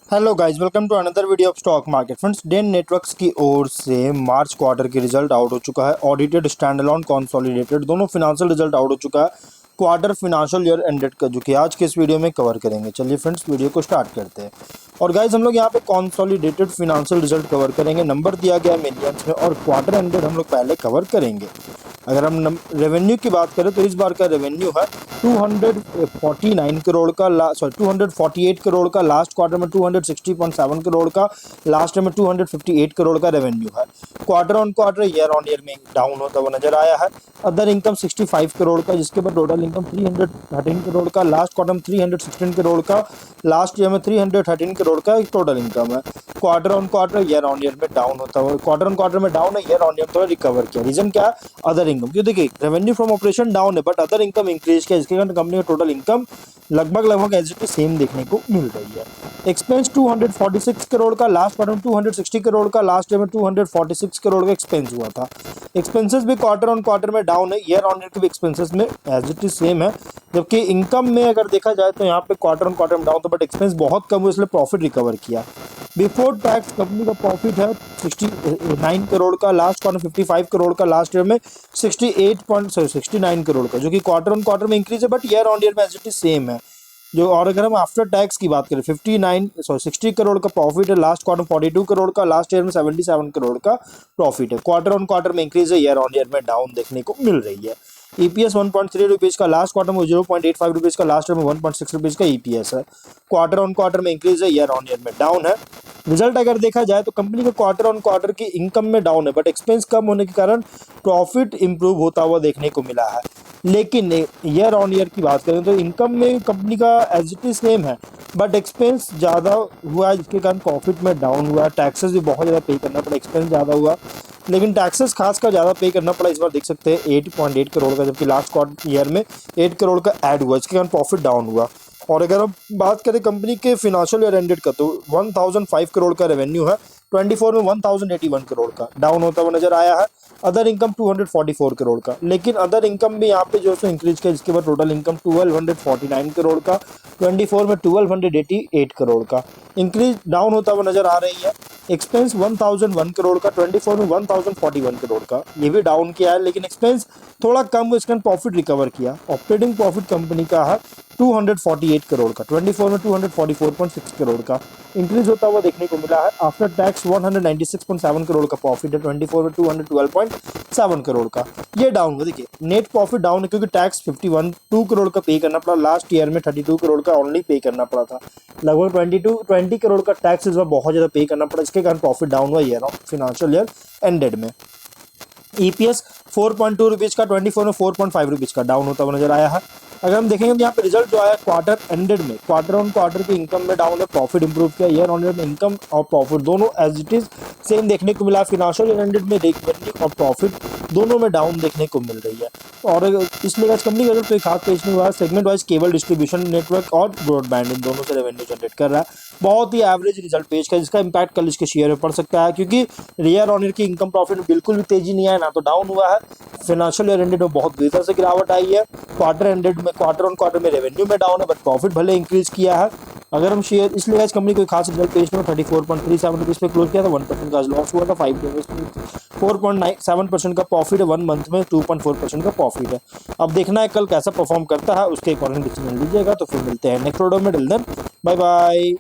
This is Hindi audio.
Hello guys, welcome to another video of stock market friends. Den Networks की ओर से मार्च क्वार्टर की रिजल्ट आउट हो चुका है। ऑडिटेड, स्टैंड अलोन, कंसोलिडेटेड दोनों फिनेंशियल रिजल्ट आउट हो चुका है। क्वार्टर फिनेंशियल ईयर एंडेड का जो कि आज के इस वीडियो में कवर करेंगे। चलिए फ्रेंड्स, वीडियो को स्टार्ट करते हैं। और गाइस, हम लोग यहाँ पे कंसोलिडेटेड फिनेंशियल रिजल्ट कवर करेंगे। नंबर दिया गया है मिलियंस में, और क्वार्टर एंडेड हम लोग पहले कवर करेंगे। अगर हम रेवेन्यू की बात करें तो इस बार का रेवेन्यू है 249 करोड़ का, 248 करोड़ का। लास्ट क्वार्टर में 260.7 करोड़ का, लास्ट में 258 करोड़ का रेवेन्यू है। Quarter on quarter, year on year में डाउन होता हुआ नजर आया है। अदर इनकम 65 करोड़ का, जिसके बाद टोटल इनकम 313 करोड़ का। लास्ट क्वार्टर में 316 करोड़ का, लास्ट ईयर में 313 करोड़ का एक टोटल इनकम है। Quarter on quarter, year on year में डाउन होता हुआ, क्वार्टर ऑन क्वार्टर में डाउन है, ईयर ऑन ईयर तो रिकवर किया। रीजन क्या है? Other income. क्यों? देखिए, रेवेन्यू फ्रॉम ऑपरेशन डाउन है बट अदर इनकम इंक्रीज किया, जिसके कारण कंपनी का टोटल इनकम लगभग एज इट इज सेम देखने को मिल रही है। एक्सपेंस 246 करोड़ का, लास्ट क्वार्टर में 260 करोड़ का, लास्ट ईयर में 246 करोड़ का एक्सपेंस हुआ था। एक्सपेंसेस भी क्वार्टर ऑन क्वार्टर में डाउन है, ईयर ऑन ईयर के भी एक्सपेंसेस में एज इट इज सेम है। जबकि इनकम में अगर देखा जाए तो यहाँ पे क्वार्टर ऑन क्वार्टर में डाउन था, बट एक्सपेंस बहुत कम हुआ, इसलिए प्रॉफिट रिकवर किया। बिफोर टैक्स कंपनी का प्रॉफिट है 69 करोड़ का, लास्ट क्वार्टर 55 करोड़ का, लास्ट ईयर में 69 करोड़ का, जो कि क्वार्टर ऑन क्वार्टर में इंक्रीज है बट ईयर ऑन ईयर में एज इट इज सेम है। जो और अगर हम आफ्टर टैक्स की बात करें 60 करोड़ का प्रॉफिट है, लास्ट क्वार्टर 42 करोड़ का, लास्ट ईयर में 77 करोड़ का प्रॉफिट है। क्वार्टर ऑन क्वार्टर में इंक्रीज है, ईयर ऑन ईयर में डाउन देखने को मिल रही है। ईपीएस 1.3 रुपीज़ का, लास्ट क्वार्टर में 0.85 रुपीज़ का, लास्ट ईयर में 1.6 रुपीज़ का ईपीएस है। क्वार्टर ऑन क्वार्टर में इंक्रीज है, ईयर ऑन ईयर में डाउन है। रिजल्ट अगर देखा जाए तो कंपनी का क्वार्टर ऑन क्वार्टर की इनकम में डाउन है, बट एक्सपेंस कम होने के कारण प्रॉफिट इंप्रूव होता हुआ देखने को मिला है। लेकिन ईयर ऑन ईयर की बात करें तो इनकम में कंपनी का एज इट इज सेम है, बट एक्सपेंस ज़्यादा हुआ है, जिसके कारण प्रॉफिट में डाउन हुआ है। टैक्सेस भी बहुत ज़्यादा पे करना पड़ा, एक्सपेंस ज़्यादा हुआ, लेकिन टैक्सेस खास का ज़्यादा पे करना पड़ा। इस बार देख सकते हैं 8.8 करोड़ का, जबकि लास्ट क्वार्टर ईयर में 8 करोड़ का ऐड हुआ, इसके कारण प्रॉफिट डाउन हुआ। और अगर हम बात करें कंपनी के फिनेंशियल ईयर एंडेड का, तो 1005 करोड़ का रेवेन्यू है, 24 में 1081 करोड़ का डाउन होता हुआ नजर आया है। अदर इनकम 244 करोड़ का, लेकिन अदर इनकम भी यहाँ पे जो है इंक्रीज किया, जिसके बाद टोटल इनकम 1249 करोड़ का, 24 में 1288 करोड़ का इंक्रीज डाउन होता हुआ नजर आ रही है। एक्सपेंस 1001 करोड़ का, 24 में 1041 करोड़ का, ये भी डाउन किया है, लेकिन एक्सपेंस थोड़ा कम हुआ, इसका प्रॉफिट रिकवर किया। ऑपरेटिंग प्रॉफिट कंपनी का है 248 करोड़ का, 24 में 244.6 करोड़ का इंक्रीज होता हुआ देखने को मिला है। आफ्टर टैक्स 196.7 करोड़ का प्रॉफिट है, 24 में 212.7 करोड़ का, ये डाउन हुआ। देखिए, नेट प्रॉफिट डाउन है क्योंकि टैक्स 2 करोड़ का पे करना पड़ा, लास्ट ईयर में 32 करोड़ का ओनली पे करना पड़ा था। लगभग 20 करोड़ का टैक्स इस बार बहुत ज़्यादा पे करना पड़ा, इसके कारण प्रॉफिट डाउन हुआ year of financial year ended में। ईपीएस 4.2 रुपीज़ का, 24 में 4.5 रुपीज़ का डाउन होता हुआ नजर आया है। अगर हम देखेंगे तो यहाँ पे रिजल्ट जो आया क्वार्टर एंडेड में, क्वार्टर ऑन क्वार्टर की इनकम में डाउन है, प्रॉफिट इंप्रूव किया। ईयर ऑन ईयर में इनकम और प्रॉफिट दोनों एज इट इज सेम देखने को मिला। फिनेंशियल ईयर एंडेड में रेवेन्यू और प्रॉफिट दोनों में डाउन देखने को मिल रही है। और इसलिए कंपनी का कोई खास पेश नहीं हुआ। Segment wise cable distribution network और ब्रॉडबैंड इन दोनों से रेवेन्यू जनरेट कर रहा है। बहुत ही एवरेज रिजल्ट पेश किया, जिसका इंपैक्ट कल इसके शेयर में पड़ सकता है, क्योंकि ईयर ऑन ईयर की इनकम प्रॉफिट में बिल्कुल भी तेजी नहीं आया, ना तो डाउन हुआ है। फिनेंशियल ईयर एंडेड में बहुत बुरी तरह से गिरावट आई है। क्वार्टर एंडेड में, क्वार्टर ऑन क्वार्टर में रेवेन्यू में डाउन है, बट प्रॉफिट भले इंक्रीज किया है। अगर हम शेयर, इसलिए आज कंपनी कोई खास रिजल्ट पेश में 34.37 रुपीज़ पे क्लोज किया था। 1% का लॉस हुआ था। 4.7% का प्रॉफिट है, 1 मंथ में 2.4% का प्रॉफिट है। अब देखना है कल कैसा परफॉर्म करता है, उसके अकॉर्डिंग डिसीजन लीजिएगा। तो फिर मिलते हैं नेक्स्ट वीडियो में। Till then bye bye.